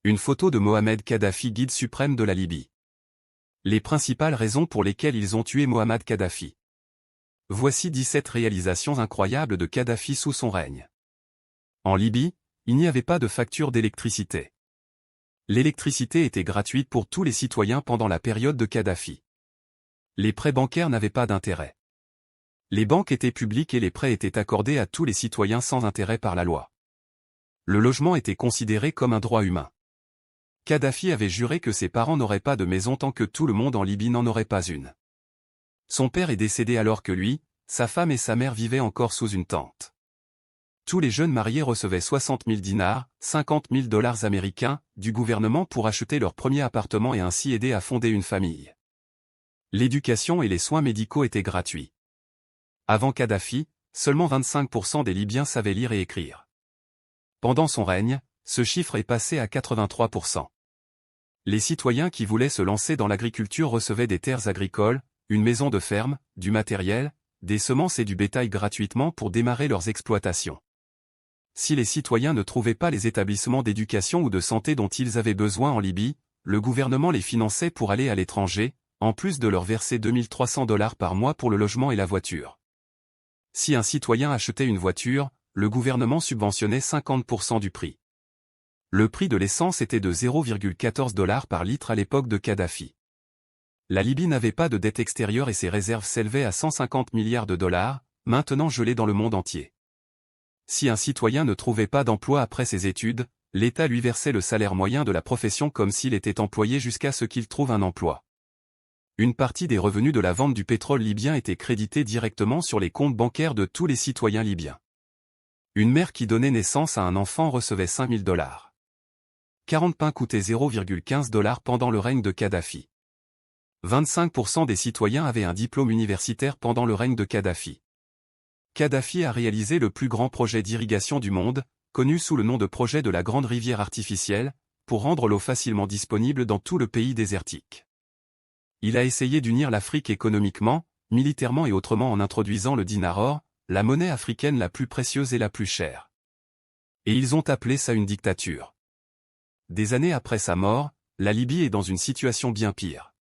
Une photo de Mohamed Kadhafi, guide suprême de la Libye. Les principales raisons pour lesquelles ils ont tué Mohamed Kadhafi. Voici 17 réalisations incroyables de Kadhafi sous son règne. En Libye, il n'y avait pas de facture d'électricité. L'électricité était gratuite pour tous les citoyens pendant la période de Kadhafi. Les prêts bancaires n'avaient pas d'intérêt. Les banques étaient publiques et les prêts étaient accordés à tous les citoyens sans intérêt par la loi. Le logement était considéré comme un droit humain. Kadhafi avait juré que ses parents n'auraient pas de maison tant que tout le monde en Libye n'en aurait pas une. Son père est décédé alors que lui, sa femme et sa mère vivaient encore sous une tente. Tous les jeunes mariés recevaient 60 000 dinars, 50 000 dollars américains, du gouvernement pour acheter leur premier appartement et ainsi aider à fonder une famille. L'éducation et les soins médicaux étaient gratuits. Avant Kadhafi, seulement 25% des Libyens savaient lire et écrire. Pendant son règne, ce chiffre est passé à 83%. Les citoyens qui voulaient se lancer dans l'agriculture recevaient des terres agricoles, une maison de ferme, du matériel, des semences et du bétail gratuitement pour démarrer leurs exploitations. Si les citoyens ne trouvaient pas les établissements d'éducation ou de santé dont ils avaient besoin en Libye, le gouvernement les finançait pour aller à l'étranger, en plus de leur verser 2300 dollars par mois pour le logement et la voiture. Si un citoyen achetait une voiture, le gouvernement subventionnait 50% du prix. Le prix de l'essence était de 0,14 dollars par litre à l'époque de Kadhafi. La Libye n'avait pas de dette extérieure et ses réserves s'élevaient à 150 milliards de dollars, maintenant gelées dans le monde entier. Si un citoyen ne trouvait pas d'emploi après ses études, l'État lui versait le salaire moyen de la profession comme s'il était employé jusqu'à ce qu'il trouve un emploi. Une partie des revenus de la vente du pétrole libyen était créditée directement sur les comptes bancaires de tous les citoyens libyens. Une mère qui donnait naissance à un enfant recevait 5 000 dollars. 40 pains coûtaient 0,15 dollars pendant le règne de Kadhafi. 25% des citoyens avaient un diplôme universitaire pendant le règne de Kadhafi. Kadhafi a réalisé le plus grand projet d'irrigation du monde, connu sous le nom de projet de la Grande Rivière Artificielle, pour rendre l'eau facilement disponible dans tout le pays désertique. Il a essayé d'unir l'Afrique économiquement, militairement et autrement en introduisant le dinar or, la monnaie africaine la plus précieuse et la plus chère. Et ils ont appelé ça une dictature. Des années après sa mort, la Libye est dans une situation bien pire.